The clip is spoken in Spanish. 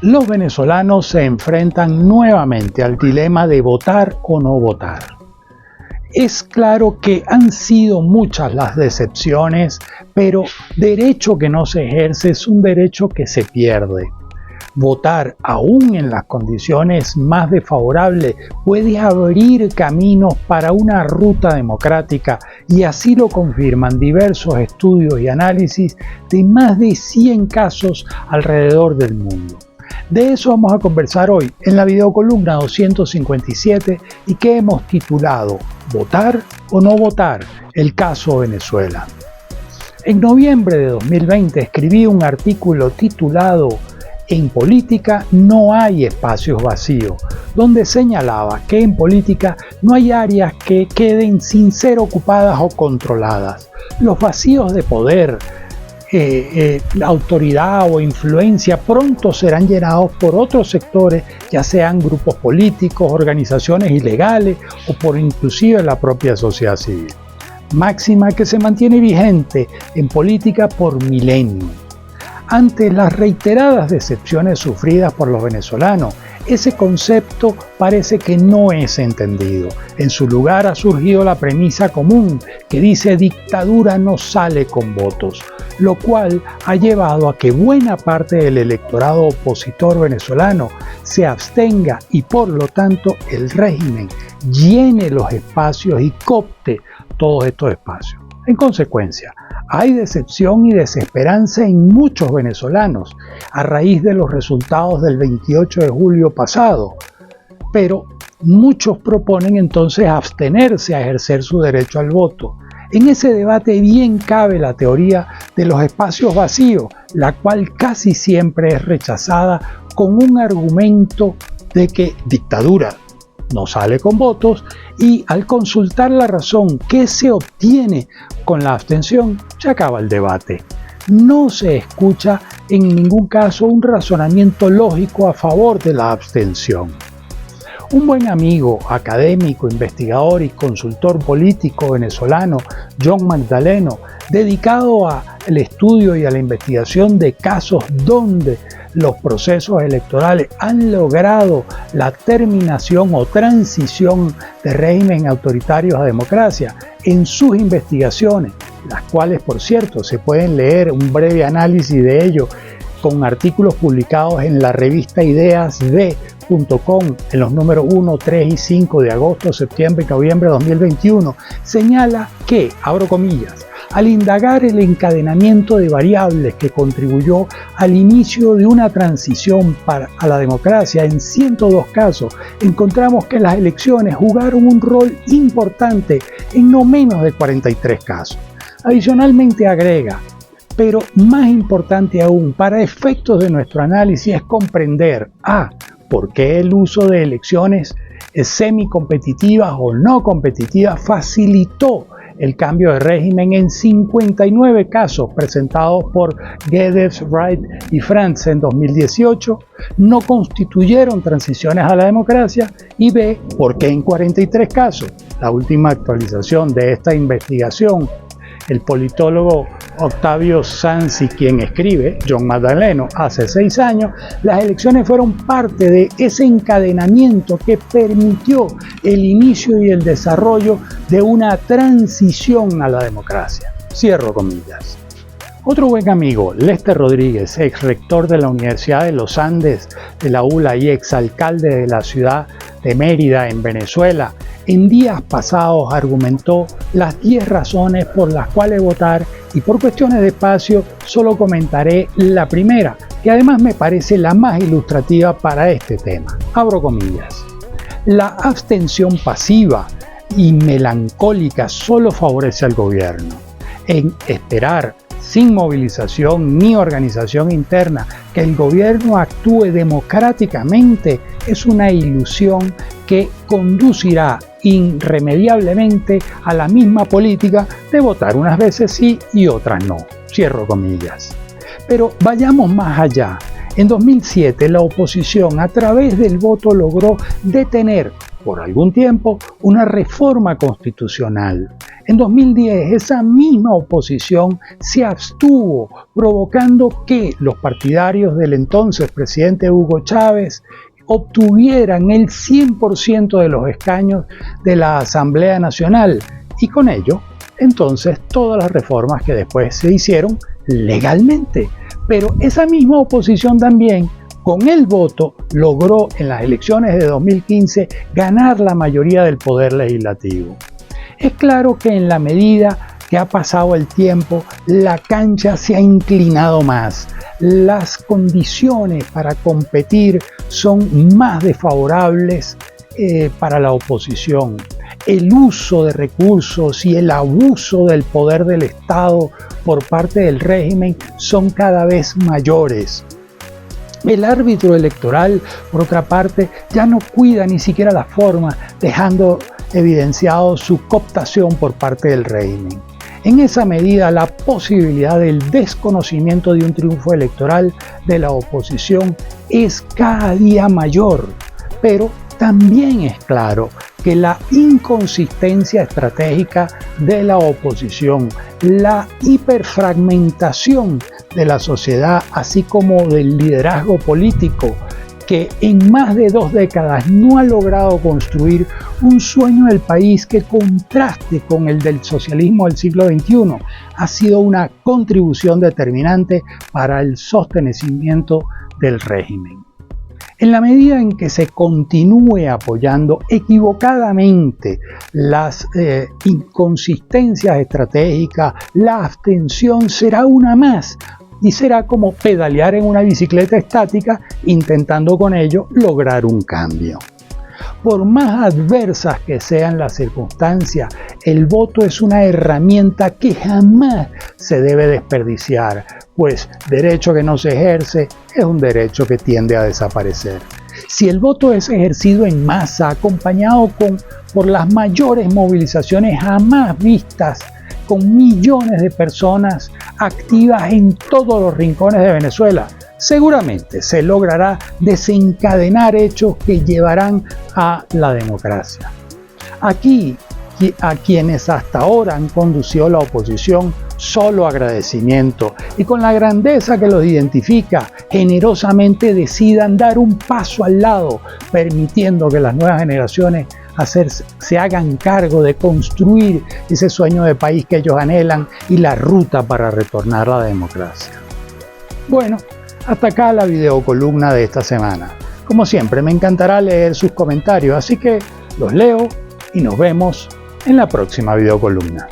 Los venezolanos se enfrentan nuevamente al dilema de votar o no votar. Es claro que han sido muchas las decepciones, pero derecho que no se ejerce es un derecho que se pierde. Votar, aún en las condiciones más desfavorables, puede abrir caminos para una ruta democrática, y así lo confirman diversos estudios y análisis de más de 100 casos alrededor del mundo. De eso vamos a conversar hoy en la videocolumna 257 y que hemos titulado ¿Votar o no votar? El caso Venezuela. En noviembre de 2020 escribí un artículo titulado En política no hay espacios vacíos, donde señalaba que en política no hay áreas que queden sin ser ocupadas o controladas. Los vacíos de poder, autoridad o influencia pronto serán llenados por otros sectores, ya sean grupos políticos, organizaciones ilegales o por inclusive la propia sociedad civil. Máxima que se mantiene vigente en política por milenios. Ante las reiteradas decepciones sufridas por los venezolanos, ese concepto parece que no es entendido. En su lugar ha surgido la premisa común que dice dictadura no sale con votos, lo cual ha llevado a que buena parte del electorado opositor venezolano se abstenga y por lo tanto el régimen llene los espacios y coopte todos estos espacios. En consecuencia, hay decepción y desesperanza en muchos venezolanos a raíz de los resultados del 28 de julio pasado, pero muchos proponen entonces abstenerse a ejercer su derecho al voto. En ese debate bien cabe la teoría de los espacios vacíos, la cual casi siempre es rechazada con un argumento de que dictadura no sale con votos, y al consultar la razón que se obtiene con la abstención, se acaba el debate. No se escucha en ningún caso un razonamiento lógico a favor de la abstención. Un buen amigo, académico, investigador y consultor político venezolano, John Magdaleno, dedicado al estudio y a la investigación de casos donde los procesos electorales han logrado la terminación o transición de régimen autoritarios a democracia, en sus investigaciones, las cuales por cierto se pueden leer un breve análisis de ello con artículos publicados en la revista ideasd.com en los números 1, 3 y 5 de agosto, septiembre y noviembre de 2021, señala que, abro comillas, al indagar el encadenamiento de variables que contribuyó al inicio de una transición a la democracia en 102 casos, encontramos que las elecciones jugaron un rol importante en no menos de 43 casos. Adicionalmente agrega, pero más importante aún para efectos de nuestro análisis es comprender por qué el uso de elecciones semicompetitivas o no competitivas facilitó el cambio de régimen en 59 casos presentados por Guedes, Wright y Frantz en 2018, no constituyeron transiciones a la democracia, y B, por qué en 43 casos. La última actualización de esta investigación, el politólogo Octavio Sansi, quien escribe, John Magdaleno, hace 6 años, las elecciones fueron parte de ese encadenamiento que permitió el inicio y el desarrollo de una transición a la democracia. Cierro comillas. Otro buen amigo, Lester Rodríguez, ex rector de la Universidad de los Andes de la ULA y ex alcalde de la ciudad de Mérida en Venezuela, en días pasados argumentó las 10 razones por las cuales votar, y por cuestiones de espacio solo comentaré la primera, que además me parece la más ilustrativa para este tema. Abro comillas. La abstención pasiva y melancólica solo favorece al gobierno. En esperar, sin movilización ni organización interna, que el gobierno actúe democráticamente es una ilusión que conducirá irremediablemente a la misma política de votar unas veces sí y otras no. Cierro comillas. Pero vayamos más allá. En 2007 la oposición a través del voto logró detener por algún tiempo una reforma constitucional. En 2010 esa misma oposición se abstuvo, provocando que los partidarios del entonces presidente Hugo Chávez obtuvieran el 100% de los escaños de la Asamblea Nacional y con ello, entonces, todas las reformas que después se hicieron legalmente. Pero esa misma oposición también, con el voto, logró en las elecciones de 2015 ganar la mayoría del poder legislativo. Es claro que en la medida que ha pasado el tiempo, la cancha se ha inclinado más. Las condiciones para competir son más desfavorables para la oposición. El uso de recursos y el abuso del poder del Estado por parte del régimen son cada vez mayores. El árbitro electoral, por otra parte, ya no cuida ni siquiera la forma, dejando evidenciado su cooptación por parte del régimen. En esa medida, la posibilidad del desconocimiento de un triunfo electoral de la oposición es cada día mayor, pero también es claro que la inconsistencia estratégica de la oposición, la hiperfragmentación de la sociedad, así como del liderazgo político, que en más de 2 décadas no ha logrado construir un sueño del país que contraste con el del socialismo del siglo XXI, ha sido una contribución determinante para el sostenimiento del régimen. En la medida en que se continúe apoyando equivocadamente las inconsistencias estratégicas, la abstención será una más y será como pedalear en una bicicleta estática intentando con ello lograr un cambio. Por más adversas que sean las circunstancias, el voto es una herramienta que jamás se debe desperdiciar, pues derecho que no se ejerce es un derecho que tiende a desaparecer. Si el voto es ejercido en masa, acompañado por las mayores movilizaciones jamás vistas, con millones de personas activas en todos los rincones de Venezuela, seguramente se logrará desencadenar hechos que llevarán a la democracia. Aquí, a quienes hasta ahora han conducido la oposición, solo agradecimiento, y con la grandeza que los identifica, generosamente decidan dar un paso al lado, permitiendo que las nuevas generaciones se hagan cargo de construir ese sueño de país que ellos anhelan y la ruta para retornar a la democracia. Bueno, hasta acá la videocolumna de esta semana. Como siempre, me encantará leer sus comentarios, así que los leo y nos vemos en la próxima videocolumna.